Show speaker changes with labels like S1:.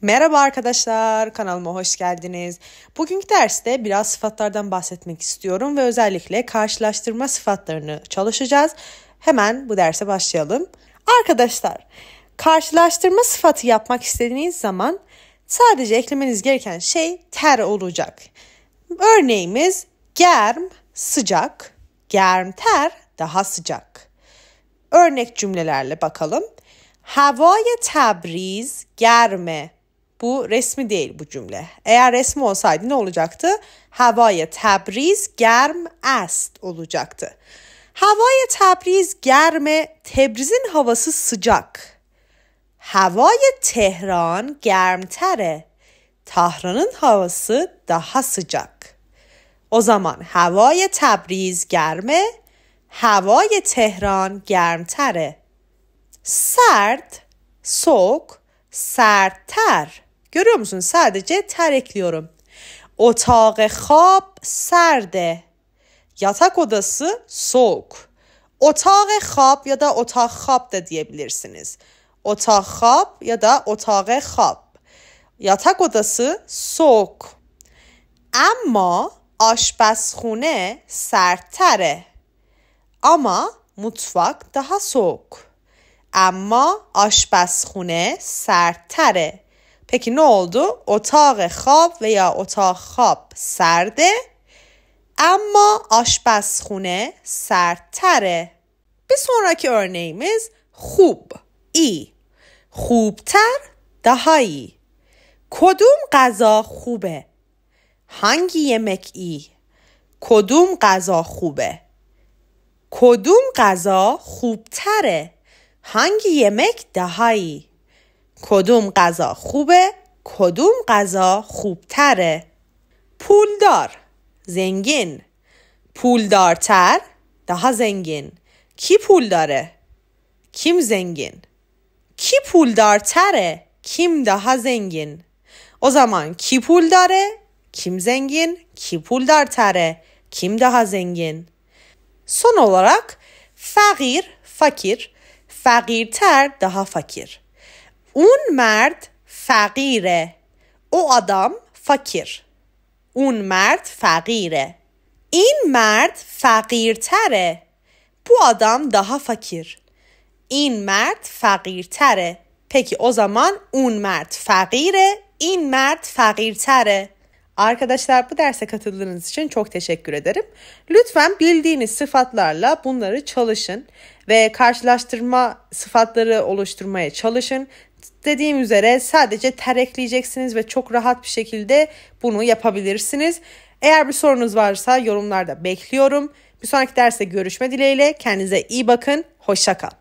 S1: Merhaba arkadaşlar, kanalıma hoş geldiniz. Bugünkü derste biraz sıfatlardan bahsetmek istiyorum ve özellikle karşılaştırma sıfatlarını çalışacağız. Hemen bu derse başlayalım. Arkadaşlar, karşılaştırma sıfatı yapmak istediğiniz zaman sadece eklemeniz gereken şey ter olacak. Örneğimiz germ, sıcak, germ ter, daha sıcak. Örnek cümlelerle bakalım. Havai Tebriz germe. Bu resmi değil bu cümle. Eğer resmi olsaydı ne olacaktı? Havai Tebriz germ est olacaktı. Havai Tebriz germe, Tebriz'in havası sıcak. Havai Tehran germtere, Tahran'ın havası daha sıcak. O zaman havai Tebriz germe, havai Tehran germtere. Sert, soğuk, sertter. Görüyor musun? Sadece ter ekliyorum. Otağ خواب serde. Yatak odası soğuk. Otağ خواب ya da otağ خواب da diyebilirsiniz. Otağ خواب ya da otağ خواب. Yatak odası soğuk. Ama aşpazxونه serttere. Ama mutfak daha soğuk. Ama aşpazxونه serttere. Peki ne oldu? Otağ خواب veya otağ خواب serde ama aşpazxونه serttere. Bir sonraki örneğimiz خوب, iyi. خوبتر, daha iyi. کدوم غذا خوبه? Hangi yemek iyi? کدوم غذا خوبه? کدوم غذا خوبتره? Hangi yemek daha iyi? کدوم غذا خوبه؟ کدوم غذا خوبتره؟ پولدار, zengin. پولدارتر, daha zengin. Ki pul dare? Kim zengin? Ki puldartere? Kim daha zengin? O zaman ki pul dare? Kim zengin? Ki puldartere? Kim daha zengin? Son olarak fakir, fakir. Fakirter, daha fakir. Un mert fakire. O adam fakir. Un mert fakire. این مرد فقیرتره. Bu adam daha fakir. این مرد فقیرتره. Peki o zaman un mert fakire, این مرد فقیرتره. Arkadaşlar bu derse katıldığınız için çok teşekkür ederim. Lütfen bildiğiniz sıfatlarla bunları çalışın ve karşılaştırma sıfatları oluşturmaya çalışın. Dediğim üzere sadece ter ekleyeceksiniz ve çok rahat bir şekilde bunu yapabilirsiniz. Eğer bir sorunuz varsa yorumlarda bekliyorum. Bir sonraki derste görüşme dileğiyle. Kendinize iyi bakın. Hoşça kal.